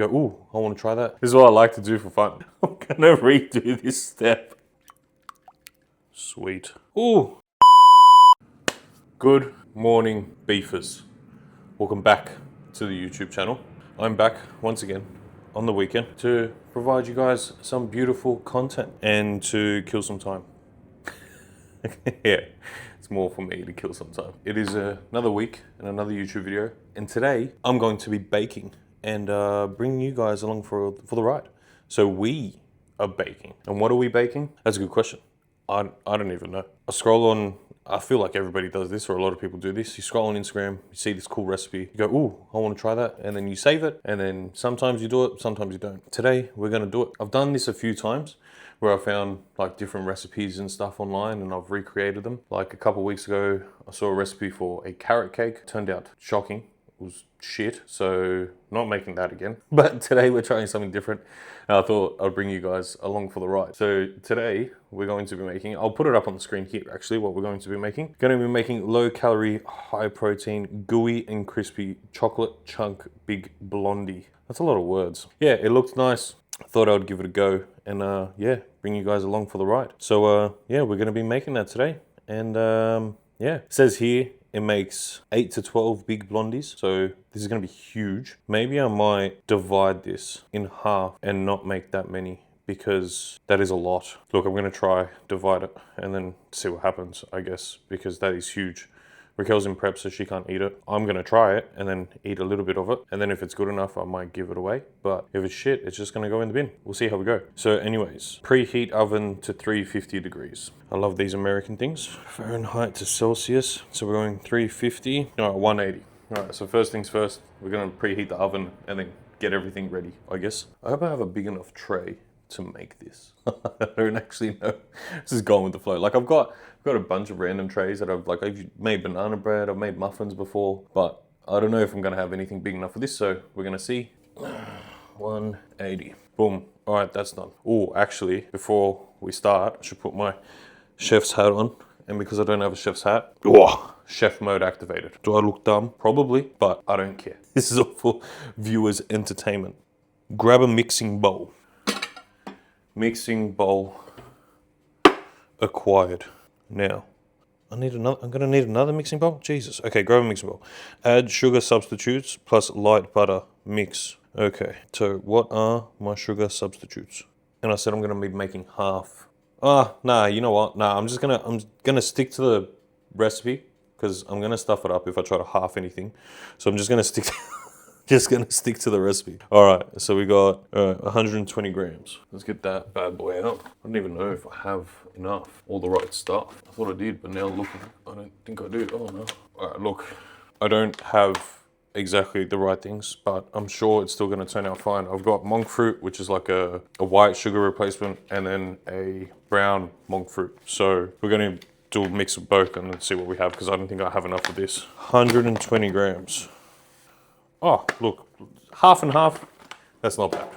You go, ooh, I want to try that. This is what I like to do for fun. I'm gonna redo this step. Sweet. Ooh. Good morning, beefers. Welcome back to the YouTube channel. I'm back once again on the weekend to provide you guys some beautiful content and to kill some time. Yeah, it's more for me to kill some time. It is another week and another YouTube video, and today I'm going to be baking and bringing you guys along for the ride. So we are baking, and what are we baking? That's a good question. I don't even know. I scroll on. I feel like everybody does this, or a lot of people do this. You scroll on Instagram, you see this cool recipe, you go, ooh, I want to try that, and then you save it, and then sometimes you do it, sometimes you don't. Today we're gonna do it. I've done this a few times, where I found like different recipes and stuff online and I've recreated them. Like a couple of weeks ago, I saw a recipe for a carrot cake. Turned out shocking. It was shit, so not making that again. But today we're trying something different, and I thought I'd bring you guys along for the ride. So today we're going to be making, I'll put it up on the screen here actually, what we're going to be making. Going to be making low calorie, high protein, gooey and crispy chocolate chunk big blondie. That's a lot of words. Yeah, it looked nice. I thought I would give it a go and yeah, bring you guys along for the ride. So yeah, we're gonna be making that today. And yeah, it says here it makes 8 to 12 big blondies. So this is gonna be huge. Maybe I might divide this in half and not make that many, because that is a lot. Look, I'm gonna try divide it and then see what happens, I guess, because that is huge. Raquel's in prep, so she can't eat it. I'm gonna try it and then eat a little bit of it. And then if it's good enough, I might give it away. But if it's shit, it's just gonna go in the bin. We'll see how we go. So anyways, preheat oven to 350 degrees. I love these American things. Fahrenheit to Celsius. So we're going 350, no, 180. All right, so first things first, we're gonna preheat the oven and then get everything ready, I guess. I hope I have a big enough tray to make this. I don't actually know. This is going with the flow. Like I've got a bunch of random trays that I've made banana bread, I've made muffins before, but I don't know if I'm gonna have anything big enough for this, so we're gonna see. 180. Boom. All right, that's done. Oh, actually, before we start, I should put my chef's hat on. And because I don't have a chef's hat, chef mode activated. Do I look dumb? Probably, but I don't care. This is all for viewers' entertainment. Grab a mixing bowl. Mixing bowl acquired. Now, I'm gonna need another mixing bowl? Jesus. Okay, grab a mixing bowl. Add sugar substitutes plus light butter. Mix. Okay, so what are my sugar substitutes? And I said I'm gonna be making half. Nah, you know what? Nah, I'm gonna stick to the recipe, because I'm gonna stuff it up if I try to half anything. So I'm just gonna stick to the recipe. All right, so we got 120 grams. Let's get that bad boy out. I don't even know if I have enough, all the right stuff. I thought I did, but now looking, I don't think I do. Oh no. All right, look, I don't have exactly the right things, but I'm sure it's still gonna turn out fine. I've got monk fruit, which is like a white sugar replacement, and then a brown monk fruit. So we're gonna do a mix of both and then see what we have, because I don't think I have enough of this. 120 grams. Oh, look, half and half, that's not bad.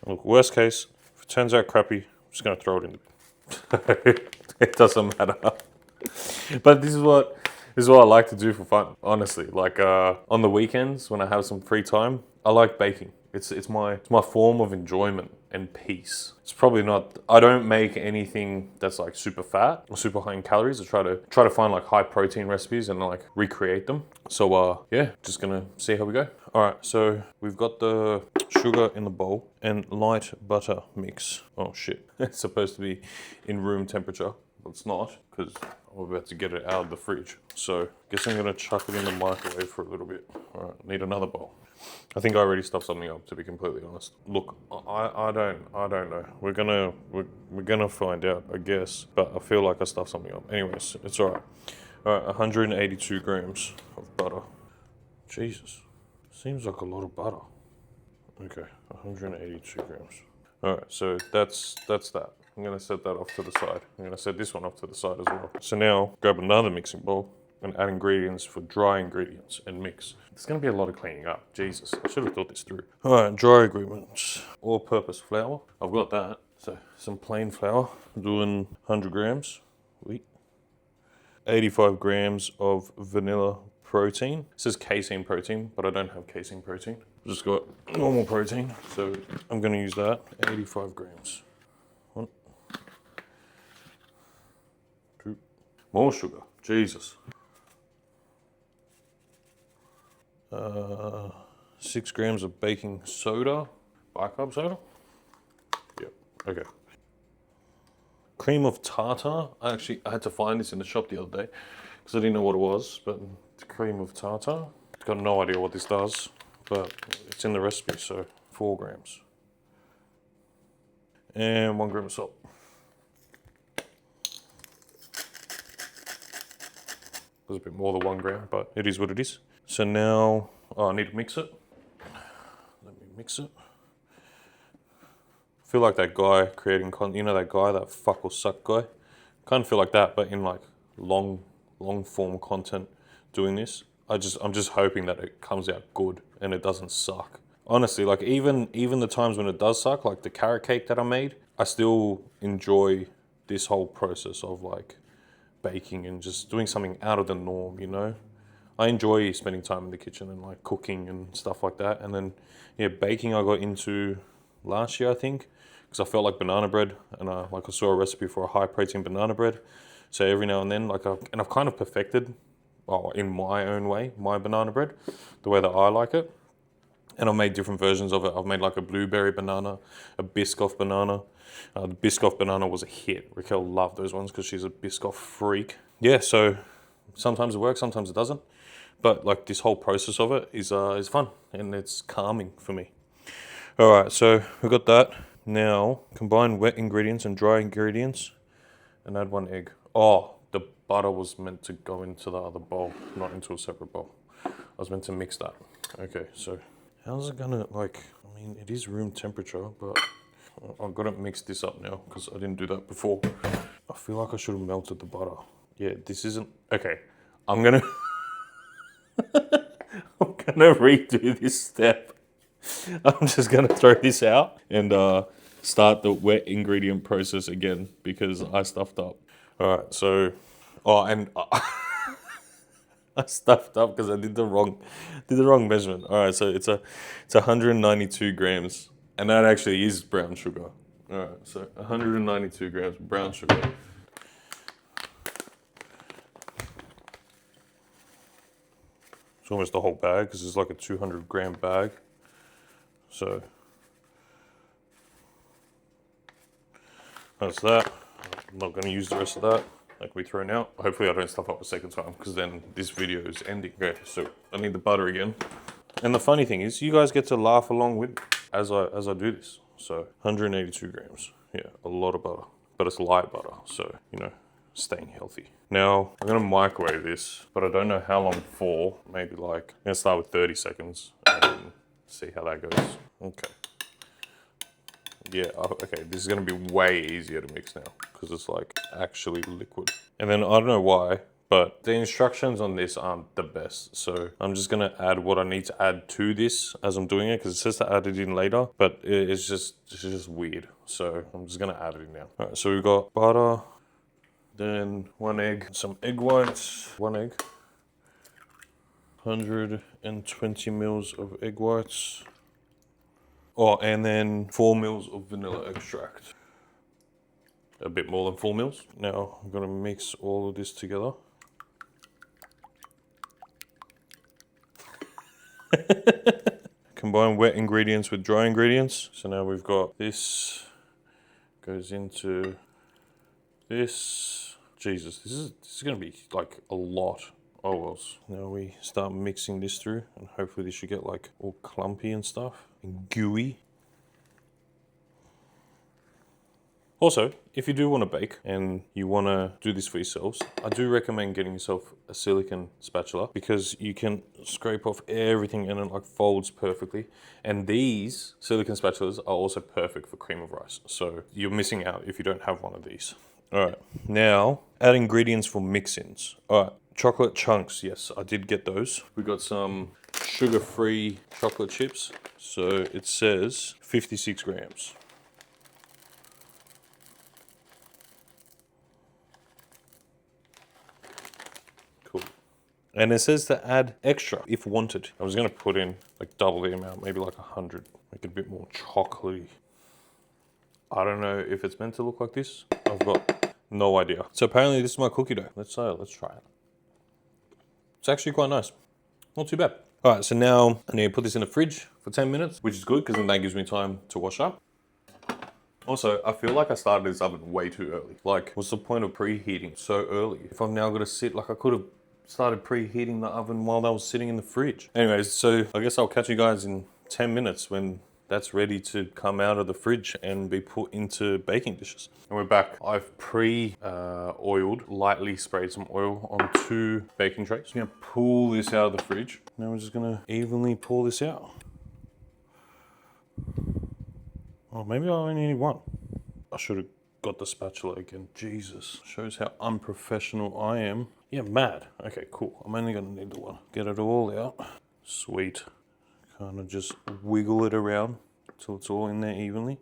Look, worst case, if it turns out crappy, I'm just gonna throw it in the it doesn't matter. But this is what I like to do for fun, honestly. Like on the weekends when I have some free time, I like baking. It's my form of enjoyment and peace. It's probably not, I don't make anything that's like super fat or super high in calories. I try to find like high protein recipes and like recreate them. So yeah, just gonna see how we go. All right, so we've got the sugar in the bowl and light butter mix. Oh shit, it's supposed to be in room temperature, but it's not, because I'm about to get it out of the fridge. So I guess I'm gonna chuck it in the microwave for a little bit. All right, need another bowl. I think I already stuffed something up, to be completely honest. Look, I don't know. We're gonna find out, I guess. But I feel like I stuffed something up. Anyways, it's alright. Alright, 182 grams of butter. Jesus, seems like a lot of butter. Okay, 182 grams. Alright, so that's that. I'm gonna set that off to the side. I'm gonna set this one off to the side as well. So now, grab another mixing bowl and add ingredients for dry ingredients and mix. There's gonna be a lot of cleaning up. Jesus, I should have thought this through. All right, dry ingredients. All-purpose flour. I've got that. So some plain flour. I'm doing 100 grams. Wheat. 85 grams of vanilla protein. It says casein protein, but I don't have casein protein. I've just got normal protein, so I'm going to use that. 85 grams. 1, 2, more sugar. Jesus. 6 grams of baking soda, bicarb soda. Yep. Okay. Cream of tartar. I had to find this in the shop the other day because I didn't know what it was, but it's cream of tartar. Got no idea what this does, but it's in the recipe, so 4 grams. And 1 gram of salt. There's a bit more than 1 gram, but it is what it is. So now, I need to mix it. Let me mix it. I feel like that guy creating content, you know that guy, that fuck or suck guy? Kind of feel like that, but in like long form content doing this. I'm just hoping that it comes out good and it doesn't suck. Honestly, like even the times when it does suck, like the carrot cake that I made, I still enjoy this whole process of like baking and just doing something out of the norm, you know? I enjoy spending time in the kitchen and like cooking and stuff like that. And then, yeah, baking I got into last year, I think, because I felt like banana bread, and I saw a recipe for a high protein banana bread. So every now and then, I've kind of perfected, in my own way, my banana bread, the way that I like it. And I've made different versions of it. I've made like a blueberry banana, a Biscoff banana. The Biscoff banana was a hit. Raquel loved those ones because she's a Biscoff freak. Yeah, so sometimes it works, sometimes it doesn't. But like this whole process of it is fun and it's calming for me. All right, so we've got that. Now combine wet ingredients and dry ingredients and add 1 egg. Oh, the butter was meant to go into the other bowl, not into a separate bowl. I was meant to mix that. Okay, so how's it gonna, like, I mean, it is room temperature, but I've got to mix this up now because I didn't do that before. I feel like I should have melted the butter. Yeah, this isn't, okay. I'm gonna redo this step. I'm just gonna throw this out and start the wet ingredient process again because I stuffed up. All right, so, I stuffed up because I did the wrong measurement. All right, so it's 192 grams, and that actually is brown sugar. All right, so 192 grams of brown sugar. It's almost the whole bag because it's like a 200 gram bag. So that's that. I'm not going to use the rest of that. That can be thrown out. Hopefully I don't stuff up a second time because then this video is ending. Okay, so I need the butter again. And the funny thing is you guys get to laugh along with me as I do this. So 182 grams. Yeah, a lot of butter. But it's light butter, so, you know, staying healthy. Now, I'm gonna microwave this, but I don't know how long for. Maybe like, I'm gonna start with 30 seconds and see how that goes. Okay. Yeah, okay, this is gonna be way easier to mix now because it's like actually liquid. And then I don't know why, but the instructions on this aren't the best. So I'm just gonna add what I need to add to this as I'm doing it because it says to add it in later, but it's just weird. So I'm just gonna add it in now. All right, so we've got butter, then 1 egg, some egg whites, 1 egg, 120 mils of egg whites. Oh, and then 4 mils of vanilla extract. A bit more than 4 mils. Now I'm gonna mix all of this together. Combine wet ingredients with dry ingredients. So now we've got this goes into this. Jesus, this is gonna be like a lot. Oh well. Now we start mixing this through and hopefully this should get like all clumpy and stuff and gooey. Also, if you do want to bake and you want to do this for yourselves, I do recommend getting yourself a silicone spatula because you can scrape off everything and it like folds perfectly. And these silicone spatulas are also perfect for cream of rice. So you're missing out if you don't have one of these. All right, now add ingredients for mix-ins. All right, chocolate chunks. Yes, I did get those. We got some sugar-free chocolate chips. So it says 56 grams. Cool. And it says to add extra if wanted. I was gonna put in like double the amount, maybe like 100, make it a bit more chocolatey. I don't know if it's meant to look like this. I've got no idea. So apparently this is my cookie dough. Let's try it. It's actually quite nice. Not too bad. All right, so now I need to put this in the fridge for 10 minutes, which is good because then that gives me time to wash up. Also, I feel like I started this oven way too early. Like, what's the point of preheating so early? If I'm now gonna sit, like I could have started preheating the oven while that was sitting in the fridge. Anyways, so I guess I'll catch you guys in 10 minutes when that's ready to come out of the fridge and be put into baking dishes. And we're back. I've pre-oiled, lightly sprayed some oil on 2 baking trays. I'm gonna pull this out of the fridge. Now we're just gonna evenly pour this out. Oh, maybe I only need 1. I should have got the spatula again. Jesus, shows how unprofessional I am. Yeah, mad. Okay, cool. I'm only gonna need the 1. Get it all out. Sweet. Kind of just wiggle it around till it's all in there evenly.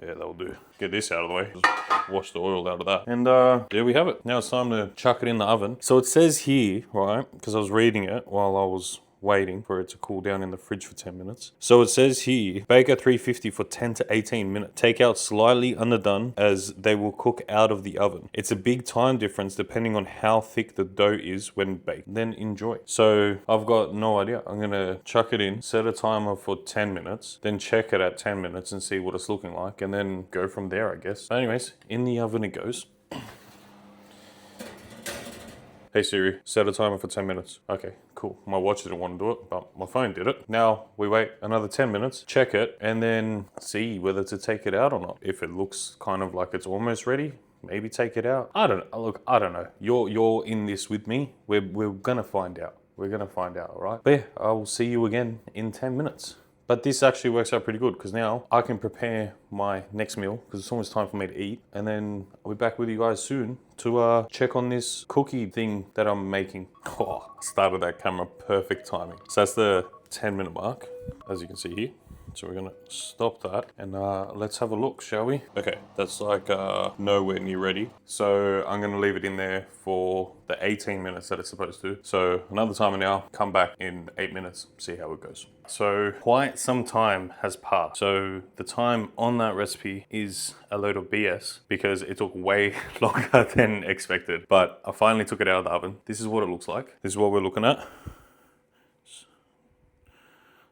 Yeah, that'll do. Get this out of the way. Just wash the oil out of that. And there we have it. Now it's time to chuck it in the oven. So it says here, right, because I was reading it while I was waiting for it to cool down in the fridge for 10 minutes. So it says here, bake at 350 for 10 to 18 minutes. Take out slightly underdone as they will cook out of the oven. It's a big time difference depending on how thick the dough is when baked. Then enjoy. So I've got no idea. I'm gonna chuck it in, set a timer for 10 minutes, then check it at 10 minutes and see what it's looking like, and then go from there, I guess. But anyways, in the oven it goes. Hey Siri, set a timer for 10 minutes. Okay, cool. My watch didn't want to do it, but my phone did it. Now we wait another 10 minutes, check it, and then see whether to take it out or not. If it looks kind of like it's almost ready, maybe take it out. I don't know. Look, I don't know. You're in this with me. We're gonna find out. We're gonna find out, all right? But yeah, I will see you again in 10 minutes. But this actually works out pretty good because now I can prepare my next meal because it's almost time for me to eat. And then I'll be back with you guys soon to check on this cookie thing that I'm making. Oh, started that camera, perfect timing. So that's the 10-minute mark, as you can see here. So we're gonna stop that and let's have a look, shall we? Okay, that's like nowhere near ready. So I'm gonna leave it in there for the 18 minutes that it's supposed to. So another timer now, come back in 8 minutes, see how it goes. So quite some time has passed. So the time on that recipe is a load of BS because it took way longer than expected. But I finally took it out of the oven. This is what it looks like. This is what we're looking at.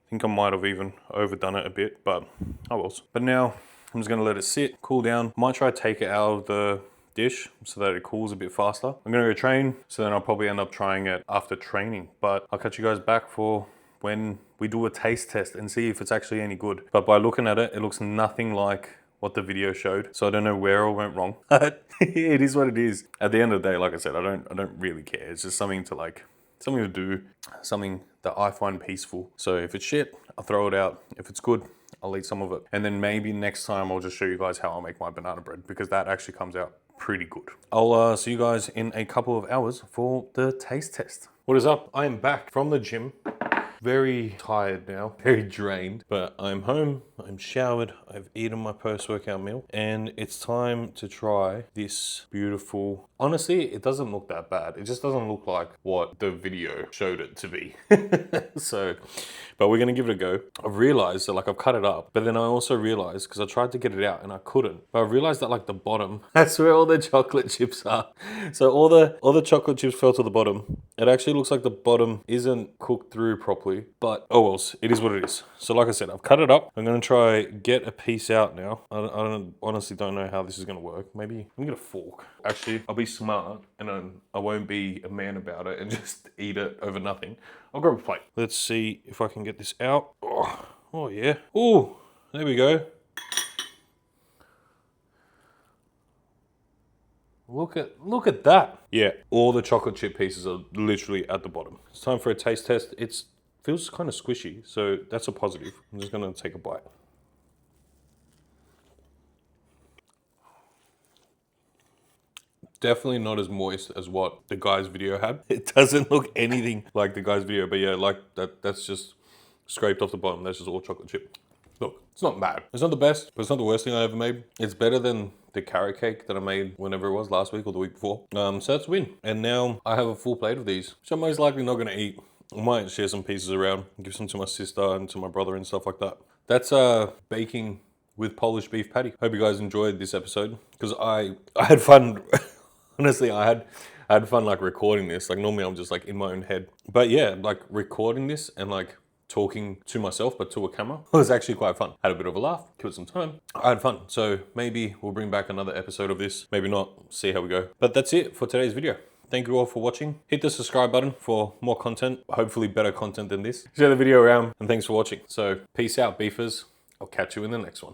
I think I might have even overdone it a bit, but oh well. But now I'm just gonna let it sit, cool down. Might try to take it out of the dish so that it cools a bit faster. I'm gonna go train, so then I'll probably end up trying it after training. But I'll catch you guys back for when we do a taste test and see if it's actually any good. But by looking at it, it looks nothing like what the video showed. So I don't know where I went wrong. It is what it is. At the end of the day, like I said, I don't really care. It's just something to do, something that I find peaceful. So if it's shit, I'll throw it out. If it's good, I'll eat some of it. And then maybe next time I'll just show you guys how I make my banana bread because that actually comes out pretty good. I'll see you guys in a couple of hours for the taste test. What is up? I am back from the gym. Very tired now, very drained, but I'm home, I'm showered, I've eaten my post-workout meal, and it's time to try this beautiful... Honestly, it doesn't look that bad. It just doesn't look like what the video showed it to be. So, but we're gonna give it a go. I've realized that like I've cut it up, but then I also realized, because I tried to get it out and I couldn't, but I realized that like the bottom, that's where all the chocolate chips are. So all the chocolate chips fell to the bottom. It actually looks like the bottom isn't cooked through properly, but oh well, it is what it is. So like I said, I've cut it up. I'm gonna try get a piece out now. I honestly don't know how this is gonna work. Maybe I'm gonna get a fork. Actually, I'll be smart and I won't be a man about it and just eat it over nothing. I'll grab a plate. Let's see if I can get this out. Oh yeah. Oh, there we go. Look at that. Yeah, all the chocolate chip pieces are literally at the bottom. It's time for a taste test. It feels kind of squishy, so that's a positive. I'm just gonna take a bite. Definitely not as moist as what the guy's video had. It doesn't look anything like the guy's video, but yeah, like that's just scraped off the bottom. That's just all chocolate chip. Look, it's not bad. It's not the best, but it's not the worst thing I ever made. It's better than the carrot cake that I made whenever it was, last week or the week before. So that's a win. And now I have a full plate of these, which I'm most likely not going to eat. I might share some pieces around, give some to my sister and to my brother and stuff like that. That's baking with Polish beef patty. Hope you guys enjoyed this episode, because I had fun. Honestly, I had fun like recording this. Like normally I'm just like in my own head. But yeah, like recording this and like talking to myself but to a camera was actually quite fun. Had a bit of a laugh, killed some time. I had fun. So maybe we'll bring back another episode of this. Maybe not. See how we go. But that's it for today's video. Thank you all for watching. Hit the subscribe button for more content, hopefully better content than this. Share the video around, and thanks for watching. So peace out, beefers. I'll catch you in the next one.